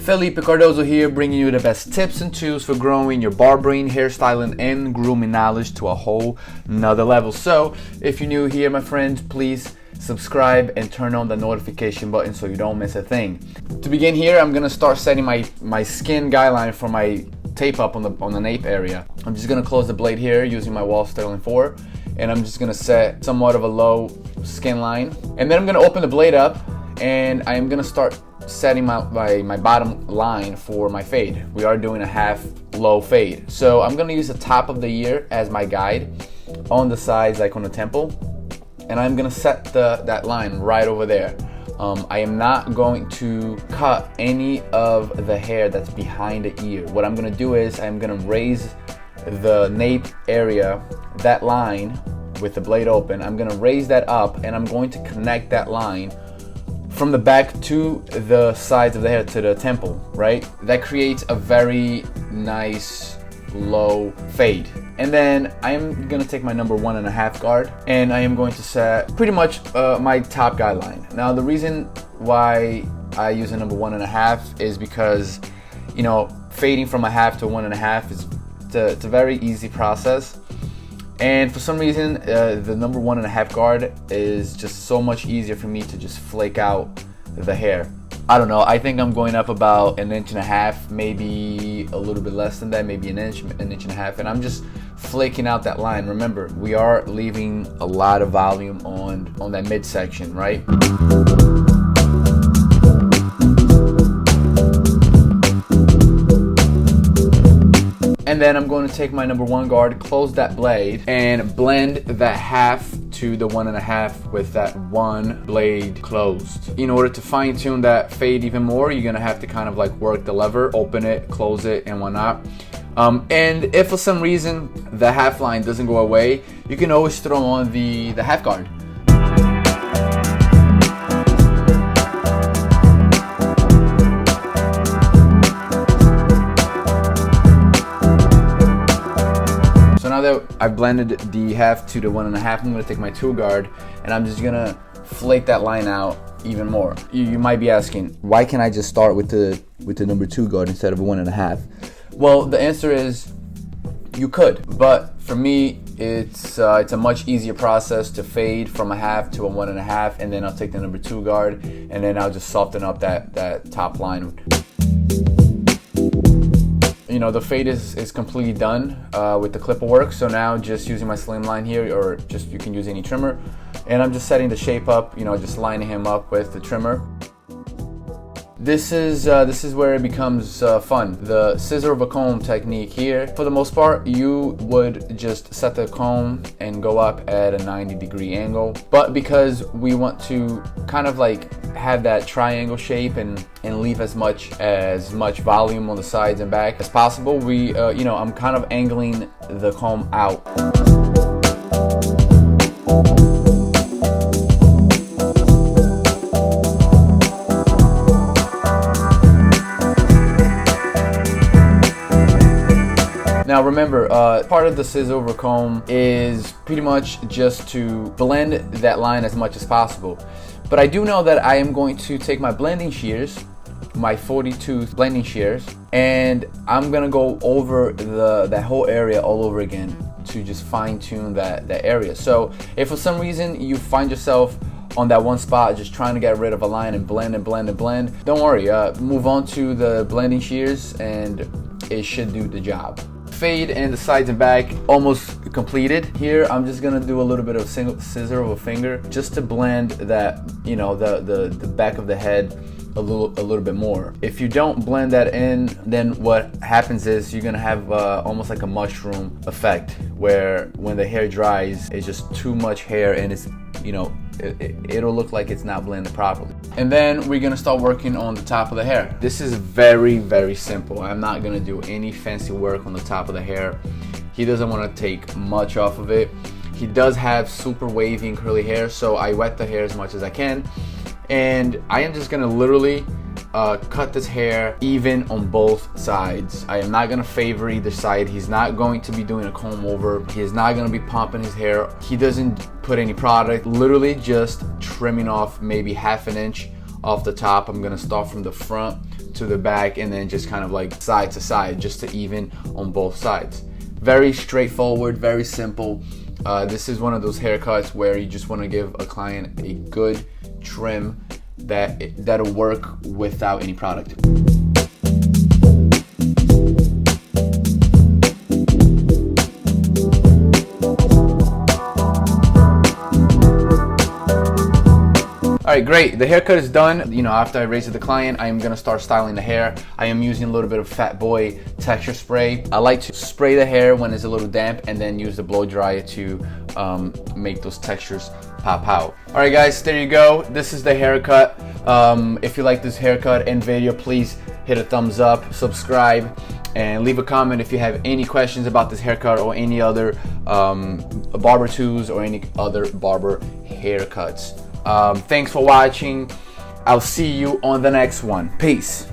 Felipe Cardozo here, bringing you the best tips and tools for growing your barbering, hairstyling, and grooming knowledge to a whole nother level. So, if you're new here, my friends, please subscribe and turn on the notification button so you don't miss a thing. To begin here, I'm gonna start setting my skin guideline for my tape up on the nape area. I'm just gonna close the blade here using my Whal Sterling 4, and I'm just gonna set somewhat of a low skin line. And then I'm gonna open the blade up, and I am gonna start setting my bottom line for my fade. We are doing a half low fade. So I'm gonna use the top of the ear as my guide on the sides, like on the temple. And I'm gonna set that line right over there. I am not going to cut any of the hair that's behind the ear. What I'm gonna do is I'm gonna raise the nape area, that line with the blade open. I'm gonna raise that up, and I'm going to connect that line from the back to the sides of the hair, to the temple, right? That creates a very nice low fade. And then I am gonna take my number 1.5 guard, and I am going to set pretty much my top guideline. Now, the reason why I use a number 1.5 is because, you know, fading from a half to 1.5 is it's a very easy process. And for some reason, the number 1.5 guard is just so much easier for me to just flake out the hair. I don't know, I think I'm going up about 1.5 inches, maybe a little bit less than that, maybe an inch and a half, and I'm just flaking out that line. Remember, we are leaving a lot of volume on that midsection, right? And then I'm going to take my number 1 guard, close that blade, and blend that half to the 1.5 with that one blade closed. In order to fine tune that fade even more, you're gonna have to kind of like work the lever, open it, close it, and whatnot. And if for some reason the half line doesn't go away, you can always throw on the half guard. Now that I've blended the half to the 1.5, I'm gonna take my 2 guard, and I'm just gonna flake that line out even more. You might be asking, why can't I just start with the number 2 guard instead of a 1.5? Well, the answer is you could, but for me, it's a much easier process to fade from a half to a 1.5, and then I'll take the number 2 guard, and then I'll just soften up that top line. You know, the fade is completely done with the clipper work. So now just using my Slimline here, or just you can use any trimmer, and I'm just setting the shape up, you know, just lining him up with the trimmer. This is where it becomes fun. The scissor over comb technique here. For the most part, you would just set the comb and go up at a 90-degree angle. But because we want to kind of like have that triangle shape and leave as much volume on the sides and back as possible, we you know, I'm kind of angling the comb out. Now remember, part of the scissor over comb is pretty much just to blend that line as much as possible. But I do know that I am going to take my blending shears, my 40-tooth blending shears, and I'm gonna go over that whole area all over again to just fine tune that area. So if for some reason you find yourself on that one spot just trying to get rid of a line and blend and blend and blend, don't worry, move on to the blending shears and it should do the job. Fade and the sides and back almost completed. Here I'm just gonna do a little bit of scissor over finger just to blend that, you know, the back of the head a little bit more. If you don't blend that in, then what happens is you're gonna have almost like a mushroom effect, where when the hair dries, it's just too much hair, and it's, you know, it'll look like it's not blended properly. And then we're gonna start working on the top of the hair. This is very, very simple. I'm not gonna do any fancy work on the top of the hair. He doesn't want to take much off of it. He does have super wavy and curly hair, so I wet the hair as much as I can. And I am just gonna literally cut this hair even on both sides. I am not gonna favor either side. He's not going to be doing a comb over. He is not gonna be pumping his hair. He doesn't put any product. Literally just trimming off maybe 1/2 inch off the top. I'm gonna start from the front to the back and then just kind of like side to side, just to even on both sides. Very straightforward, very simple. This is one of those haircuts where you just want to give a client a good trim that'll work without any product. Alright, great. The haircut is done. You know, after I raise it to the client, I am gonna start styling the hair. I am using a little bit of Fat Boy texture spray. I like to spray the hair when it's a little damp and then use the blow dryer to make those textures pop out. Alright guys, there you go. This is the haircut. If you like this haircut and video, please hit a thumbs up, subscribe, and leave a comment if you have any questions about this haircut or any other barber tools or any other barber haircuts. Thanks for watching. I'll see you on the next one. Peace.